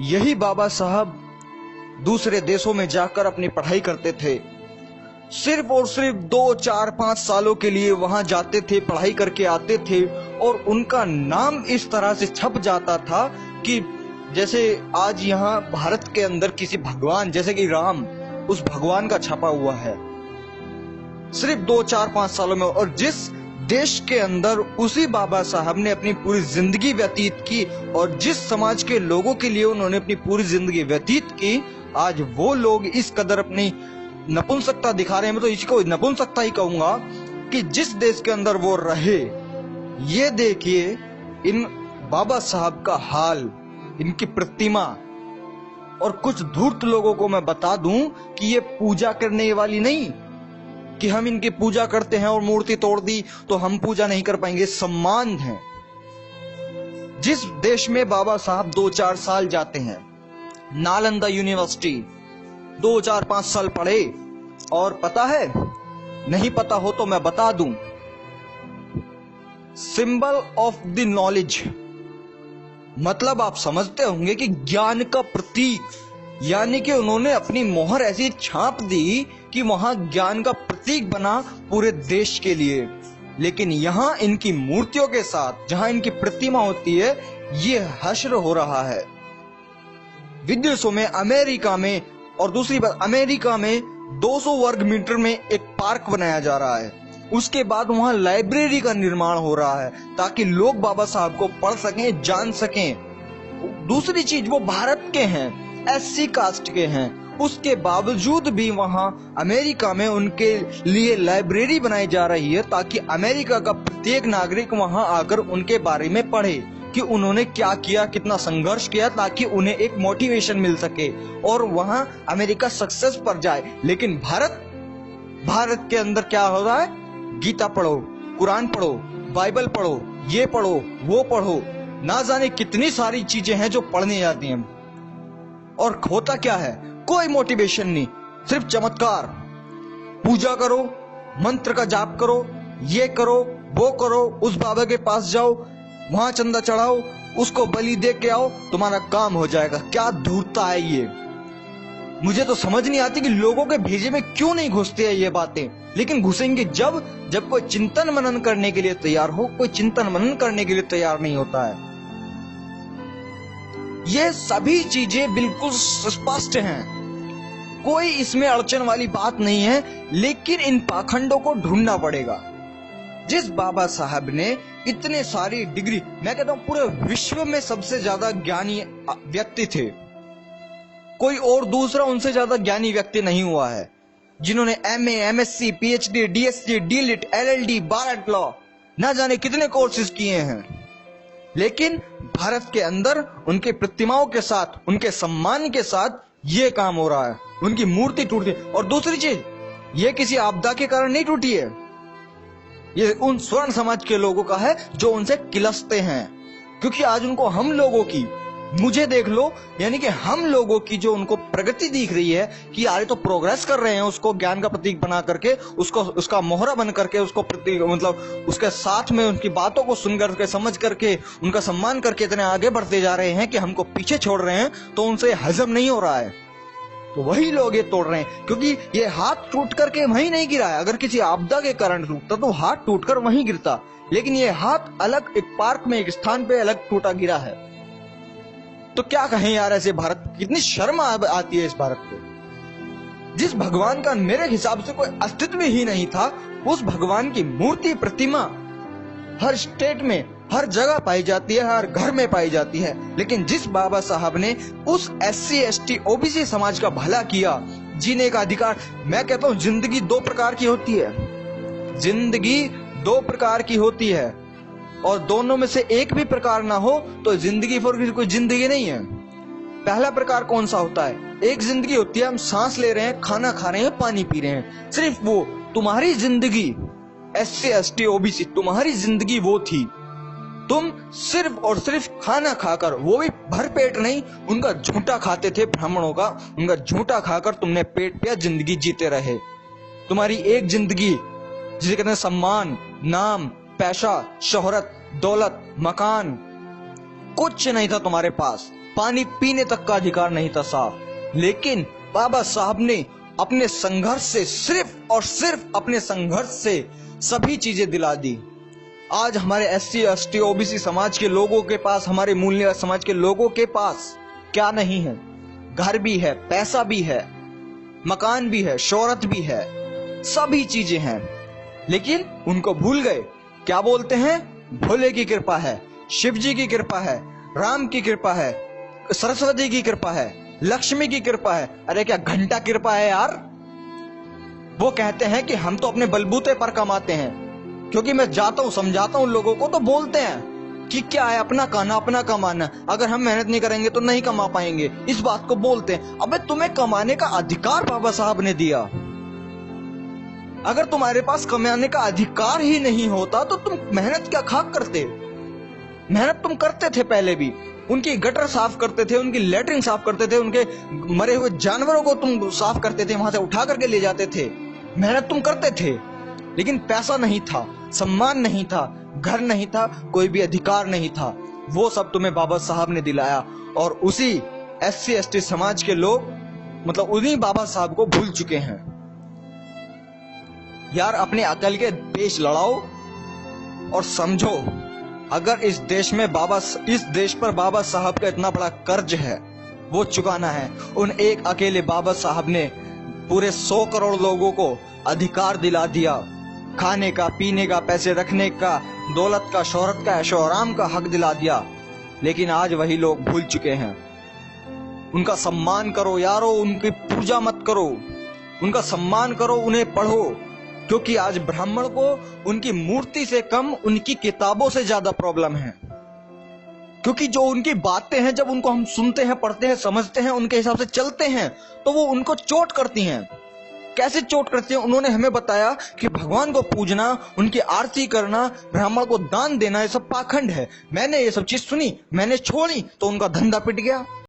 यही बाबा साहब दूसरे देशों में जाकर अपनी पढ़ाई करते थे। सिर्फ और सिर्फ 2, 4, 5 सालों के लिए वहां जाते थे, पढ़ाई करके आते थे और उनका नाम इस तरह से छप जाता था कि जैसे आज यहाँ भारत के अंदर किसी भगवान जैसे कि राम, उस भगवान का छपा हुआ है सिर्फ 2, 4, 5 सालों में। और जिस देश के अंदर उसी बाबा साहब ने अपनी पूरी जिंदगी व्यतीत की और जिस समाज के लोगों के लिए उन्होंने अपनी पूरी जिंदगी व्यतीत की, आज वो लोग इस कदर अपनी नपुंसकता दिखा रहे हैं। मैं तो इसको नपुंसकता ही कहूंगा कि जिस देश के अंदर वो रहे। ये देखिए इन बाबा साहब का हाल, इनकी प्रतिमा। और कुछ धूर्त लोगों को मैं बता दूं कि ये पूजा करने वाली नहीं कि हम इनकी पूजा करते हैं और मूर्ति तोड़ दी तो हम पूजा नहीं कर पाएंगे। सम्मान है। जिस देश में बाबा साहब 2-4 साल जाते हैं, नालंदा यूनिवर्सिटी 2-4-5 साल पढ़े, और पता है, नहीं पता हो तो मैं बता दूं, सिंबल ऑफ द नॉलेज, मतलब आप समझते होंगे कि ज्ञान का प्रतीक, यानी कि उन्होंने अपनी मोहर ऐसी छाप दी कि वहां ज्ञान का प्रतीक बना पूरे देश के लिए। लेकिन यहां इनकी मूर्तियों के साथ जहां इनकी प्रतिमा होती है, ये हश्र हो रहा है। विदेशों में, अमेरिका में, और दूसरी बात, अमेरिका में 200 वर्ग मीटर में एक पार्क बनाया जा रहा है। उसके बाद वहां लाइब्रेरी का निर्माण हो रहा है ताकि लोग बाबा साहब को पढ़ सकें, जान सकें। दूसरी चीज, वो भारत के हैं, एससी कास्ट के हैं, उसके बावजूद भी वहां अमेरिका में उनके लिए लाइब्रेरी बनाई जा रही है ताकि अमेरिका का प्रत्येक नागरिक वहां आकर उनके बारे में पढ़े कि उन्होंने क्या किया, कितना संघर्ष किया, ताकि उन्हें एक मोटिवेशन मिल सके और वहां अमेरिका सक्सेस पर जाए। लेकिन भारत के अंदर क्या हो रहा है? गीता पढ़ो, कुरान पढ़ो, बाइबल पढ़ो, ये पढ़ो, वो पढ़ो, ना जाने कितनी सारी चीजें हैं जो पढ़ने जाती हैं। और होता क्या है? कोई मोटिवेशन नहीं, सिर्फ चमत्कार। पूजा करो, मंत्र का जाप करो, ये करो, वो करो, उस बाबा के पास जाओ, वहां चंदा चढ़ाओ, उसको बलि दे के आओ, तुम्हारा काम हो जाएगा। क्या धूर्तता है ये! मुझे तो समझ नहीं आती कि लोगों के भेजे में क्यों नहीं घुसते हैं ये बातें। लेकिन घुसेंगे जब कोई चिंतन मनन करने के लिए तैयार हो। कोई चिंतन मनन करने के लिए तैयार नहीं होता है। ये सभी चीजें बिल्कुल स्पष्ट हैं, कोई इसमें अड़चन वाली बात नहीं है। लेकिन इन पाखंडों को ढूंढना पड़ेगा। जिस बाबा साहब ने इतने सारी डिग्री, मैं कहता हूं पूरे विश्व में सबसे ज्यादा ज्ञानी व्यक्ति थे, कोई और दूसरा उनसे ज्यादा ज्ञानी व्यक्ति नहीं हुआ है, जिन्होंने MA, MSc, PhD, DSc, DLit, LLD, बार एट लॉ, ना जाने कितने कोर्सेज किए हैं। लेकिन भारत के अंदर उनके प्रतिमाओं के साथ, उनके सम्मान के साथ ये काम हो रहा है। उनकी मूर्ति टूटती है। और दूसरी चीज, ये किसी आपदा के कारण नहीं टूटी है, ये उन स्वर्ण समाज के लोगों का है जो उनसे किलसते हैं। क्योंकि आज उनको हम लोगों की, मुझे देख लो, यानी कि हम लोगों की जो उनको प्रगति दिख रही है कि यार तो प्रोग्रेस कर रहे हैं, उसको ज्ञान का प्रतीक बना करके, उसको उसका मोहरा बन करके, उसको प्रतीक मतलब उसके साथ में उनकी बातों को सुन करके, समझ करके, उनका सम्मान करके इतने आगे बढ़ते जा रहे हैं कि हमको पीछे छोड़ रहे हैं, तो उनसे हजम नहीं हो रहा है। तो वही लोग ये तोड़ रहे हैं, क्योंकि ये हाथ टूट करके वहीं नहीं गिरा है। अगर किसी आपदा के कारण टूटता तो हाथ टूटकर वहीं गिरता, लेकिन ये हाथ अलग एक पार्क में, एक स्थान पे अलग टूटा गिरा है। तो क्या कहें यार, ऐसे भारत, कितनी शर्म आती है इस भारत को। जिस भगवान का मेरे हिसाब से कोई अस्तित्व ही नहीं था, उस भगवान की मूर्ति, प्रतिमा हर स्टेट में, हर जगह पाई जाती है, हर घर में पाई जाती है। लेकिन जिस बाबा साहब ने उस SC, ST, OBC समाज का भला किया, जीने का अधिकार, मैं कहता हूं जिंदगी 2 प्रकार की होती है। जिंदगी 2 प्रकार की होती है, और दोनों में से एक भी प्रकार ना हो तो जिंदगी फिर कोई जिंदगी नहीं है। पहला प्रकार कौन सा होता है? एक जिंदगी होती है, हम सांस ले रहे हैं, खाना खा रहे हैं, पानी पी रहे हैं, सिर्फ वो तुम्हारी जिंदगी। SC, ST, OBC तुम्हारी जिंदगी वो थी, तुम सिर्फ और सिर्फ खाना खाकर, वो भी भर पेट नहीं, उनका झूठा खाते थे, ब्राह्मणों का, उनका झूठा खाकर तुमने पेट पे जिंदगी जीते रहे। तुम्हारी एक जिंदगी जिसे कहते हैं सम्मान, नाम, पैसा, शोहरत, दौलत, मकान, कुछ नहीं था तुम्हारे पास, पानी पीने तक का अधिकार नहीं था साफ। लेकिन बाबा साहब ने अपने संघर्ष से, सिर्फ और सिर्फ अपने संघर्ष से सभी चीजें दिला दी। आज हमारे SC ST OBC समाज के लोगों के पास, हमारे मूल्य समाज के लोगों के पास क्या नहीं है? घर भी है, पैसा भी है, मकान भी है, शोहरत भी है, सभी चीजें हैं। लेकिन उनको भूल गए। क्या बोलते हैं? भोले की कृपा है, शिव जी की कृपा है, राम की कृपा है, सरस्वती की कृपा है, लक्ष्मी की कृपा है। अरे क्या घंटा कृपा है यार? वो कहते हैं कि हम तो अपने बलबूते पर कमाते हैं। क्योंकि मैं जाता हूं, समझाता हूं लोगों को, तो बोलते हैं कि क्या है अपना खाना अपना कमाना, अगर हम मेहनत नहीं करेंगे तो नहीं कमा पाएंगे। इस बात को बोलते हैं। अबे तुम्हें कमाने का अधिकार बाबा साहब ने दिया। अगर तुम्हारे पास कमाने का अधिकार ही नहीं होता तो तुम मेहनत क्या खाक करते? मेहनत तुम करते थे पहले भी। उनकी गटर साफ करते थे, उनकी लेटरिन साफ करते थे, उनके मरे हुए जानवरों को तुम साफ करते थे, वहां से उठा करके ले जाते थे। मेहनत तुम करते थे, लेकिन पैसा नहीं था, सम्मान नहीं था, घर नहीं था, कोई भी अधिकार नहीं था। वो सब तुम्हें बाबा साहब ने दिलाया। और उसी SC ST समाज के लोग, मतलब उन्हीं बाबा साहब को भूल चुके हैं। यार अपने अकल के पेश लड़ाओ और समझो, अगर इस देश पर बाबा साहब का इतना बड़ा कर्ज है, वो चुकाना है। उन एक अकेले बाबा साहब ने पूरे 100 करोड़ लोगों को अधिकार दिला दिया, खाने का, पीने का, पैसे रखने का, दौलत का, शोहरत का, ऐशो आराम का हक दिला दिया। लेकिन आज वही लोग भूल चुके हैं। उनका सम्मान करो यारो, उनकी पूजा मत करो, उनका सम्मान करो, उन्हें पढ़ो। क्योंकि आज ब्राह्मण को उनकी मूर्ति से कम उनकी किताबों से ज्यादा प्रॉब्लम है। क्योंकि जो उनकी बातें हैं, जब उनको हम सुनते हैं, पढ़ते हैं, समझते हैं, उनके हिसाब से चलते हैं, तो वो उनको चोट करती हैं। कैसे चोट करती हैं? उन्होंने हमें बताया कि भगवान को पूजना, उनकी आरती करना, ब्राह्मण को दान देना, ये सब पाखंड है। मैंने ये सब चीज सुनी, मैंने छोड़ी, तो उनका धंधा पिट गया।